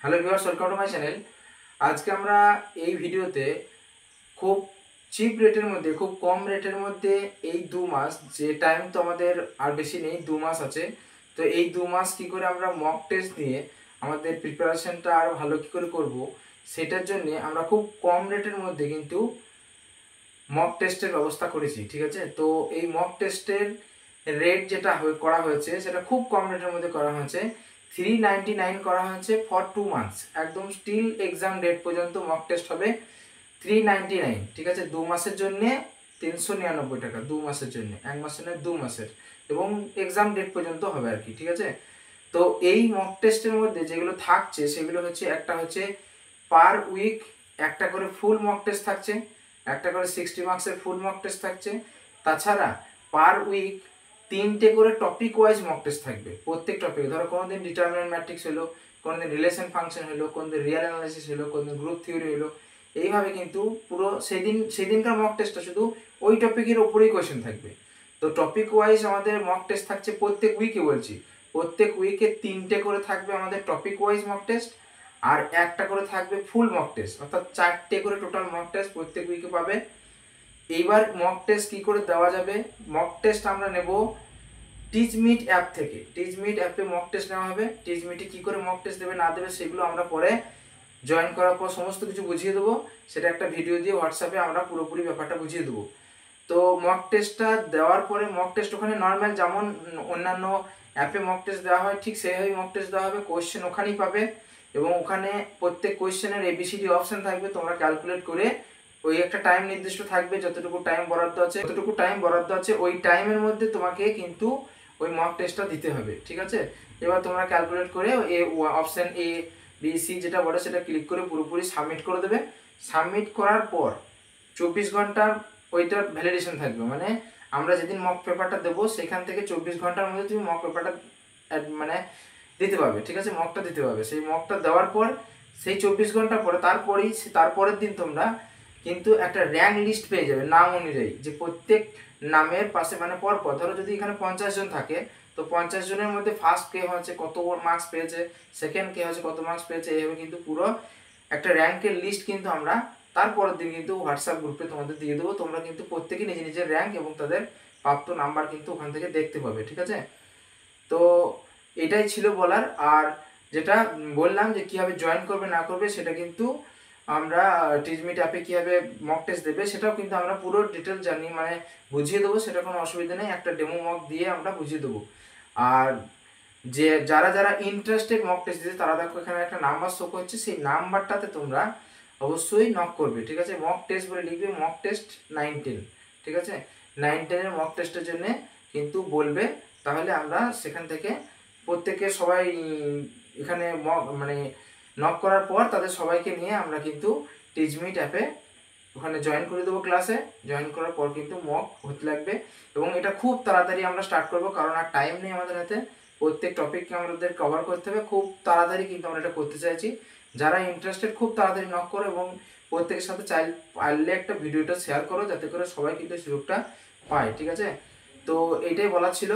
Hello viewers, welcome to my channel. আজকে আমরা এই ভিডিওতে খুব চিপ রেটের মধ্যে, খুব কম রেটের মধ্যে এই 2 মাস, যে টাইম তো আমাদের আর বেশি নেই, 2 মাস আছে। তো এই 2 মাস কী করে আমরা মক টেস্ট নিয়ে আমাদের প্রিপারেশনটা আরও ভালো কী করে করব, সেটার জন্যে আমরা খুব কম রেটের মধ্যে কিন্তু মক টেস্টের ব্যবস্থা করেছি। ঠিক আছে, তো এই মক টেস্টের রেট যেটা করা হয়েছে সেটা খুব কম রেটের মধ্যে করা হয়েছে। 399 করা হয়েছে ফর 2 মান্থস, একদম স্টিল এক্সাম ডেট পর্যন্ত মক টেস্ট হবে 399। ঠিক আছে, 2 মাসের জন্যে 399 টাকা, 2 মাসের জন্য, 1 মাসের নয়, 2 মাসের, এবং এক্সাম ডেট পর্যন্ত হবে আর কি। ঠিক আছে, তো এই মক টেস্টের মধ্যে যেগুলো থাকছে সেগুলো হচ্ছে, একটা হচ্ছে পার উইক একটা করে ফুল মক টেস্ট থাকছে, একটা করে 60 মার্কসের ফুল মক টেস্ট থাকছে। তাছাড়া পার উইক 3টে করে টপিক ওয়াইজ মক টেস্ট থাকবে। প্রত্যেক টপিকে, ধরো কোনোদিন ডিটারমিনেন্ট ম্যাট্রিক্স হলো, কোনোদিন রিলেশন ফাংশন হলো, কোনোদিন রিয়েল অ্যানালাইসিস হলো, কোনোদিন গ্রুপ থিওরি হলো। এইভাবে কিন্তু পুরো সেদিনকার মক টেস্টটা শুধু ওই টপিকের ওপরেই কোয়েশ্চেন থাকবে। তো টপিক ওয়াইজ আমাদের মক টেস্ট থাকছে প্রত্যেক উইকে, বলছি প্রত্যেক উইকে 3টে করে থাকবে আমাদের টপিক ওয়াইজ মক টেস্ট, আর একটা করে থাকবে ফুল মক টেস্ট, অর্থাৎ 4টে করে টোটাল মক টেস্ট প্রত্যেক উইকে পাবে। এইবার মক টেস্ট কী করে দেওয়া যাবে? মক টেস্ট আমরা নেব টিচমিট অ্যাপ থেকে। টিচমিট অ্যাপে মক টেস্ট নেওয়া হবে। টিচমিটে কী করে মক টেস্ট দেবে না দেবে সেগুলো আমরা পরে জয়েন করার পর সমস্ত কিছু বুঝিয়ে দেবো। সেটা একটা ভিডিও দিয়ে হোয়াটসঅ্যাপে আমরা পুরোপুরি ব্যাপারটা বুঝিয়ে দেবো। তো মক টেস্টটা দেওয়ার পরে, মক টেস্ট ওখানে নর্মাল যেমন অন্যান্য অ্যাপে মক টেস্ট দেওয়া হয় ঠিক সেইভাবেই মক টেস্ট দেওয়া হবে। কোয়েশ্চেন ওখানেই পাবে, এবং ওখানে প্রত্যেক কোয়েশ্চেনের এবিসিডি অপশান থাকবে। তোমরা ক্যালকুলেট করে ওই একটা টাইম নির্দিষ্ট থাকবে, যতটুকু টাইম বরাদ্দ আছে ওই টাইমের মধ্যে তোমাকে কিন্তু ওই মক টেস্টটা দিতে হবে। ঠিক আছে, এবার তোমরা ক্যালকুলেট করে অপশান এ বি সি যেটা বলে সেটা ক্লিক করে পুরোপুরি সাবমিট করে দেবে। সাবমিট করার পর 24 ঘন্টার ওইটার ভ্যালিডেশন থাকবে, মানে আমরা যেদিন মক পেপারটা দেবো সেখান থেকে 24 ঘন্টার মধ্যে তুমি মক পেপারটা মানে দিতে পারবে। ঠিক আছে, মকটা দিতে পারবে। সেই মকটা দেওয়ার পর সেই 24 ঘন্টা পরে তারপরের দিন তোমরা কিন্তু একটা র্যাঙ্ক লিস্ট পেয়ে যাবে নাম অনুযায়ী, যে প্রত্যেক নামের পাশে মানে পরপর, ধরো যদি এখানে 50 জন থাকে, তো 50 জনের মধ্যে ফার্স্ট কে হচ্ছে কত মার্কস পেয়েছে, সেকেন্ড কে হচ্ছে কত মার্কস পেয়েছে, এইভাবে কিন্তু পুরো একটা র্যাঙ্কের লিস্ট কিন্তু আমরা তারপরের দিন কিন্তু হোয়াটসঅ্যাপ গ্রুপে তোমাদের দিয়ে দেবো। তোমরা কিন্তু প্রত্যেকেই নিজের নিজের র্যাঙ্ক এবং তাদের প্রাপ্ত নাম্বার কিন্তু ওখান থেকে দেখতে পাবে। ঠিক আছে, তো এটাই ছিল বলার। আর যেটা বললাম যে কীভাবে জয়েন করবে না করবে, সেটা কিন্তু আমরা টিচমিট অ্যাপে কীভাবে মক টেস্ট দেবে সেটাও কিন্তু আমরা পুরো ডিটেল জানি, মানে বুঝিয়ে দেবো। সেটা কোনো অসুবিধা নেই, একটা ডেমো মক দিয়ে আমরা বুঝিয়ে দেবো। আর যে যারা যারা ইন্টারেস্টেড মক টেস্ট দিতে, তারা দেখো এখানে একটা নাম্বার শো করছে, সেই নাম্বারটাতে তোমরা অবশ্যই নক করবে। ঠিক আছে, মক টেস্ট বলে লিখবে, মক টেস্ট 9-10। ঠিক আছে, 9-10-এর মক টেস্টের জন্য কিন্তু বলবে, তাহলে আমরা সেখান থেকে প্রত্যেকে সবাই এখানে মানে নক করার পর তাদের সবাইকে নিয়ে আমরা কিন্তু টিচমিট অ্যাপে ওখানে জয়েন করে দেবো ক্লাসে। জয়েন করার পর কিন্তু মক হতে লাগবে, এবং এটা খুব তাড়াতাড়ি আমরা স্টার্ট করবো, কারণ আর টাইম নেই আমাদের হাতে। প্রত্যেক টপিককে আমাদের কভার করতে হবে, খুব তাড়াতাড়ি কিন্তু আমরা এটা করতে চাইছি। যারা ইন্টারেস্টেড খুব তাড়াতাড়ি নক করো, এবং প্রত্যেকের সাথে পারলে একটা ভিডিওটা শেয়ার করো, যাতে করে সবাই কিন্তু সুযোগটা পায়। ঠিক আছে, তো এইটাই বলার ছিল।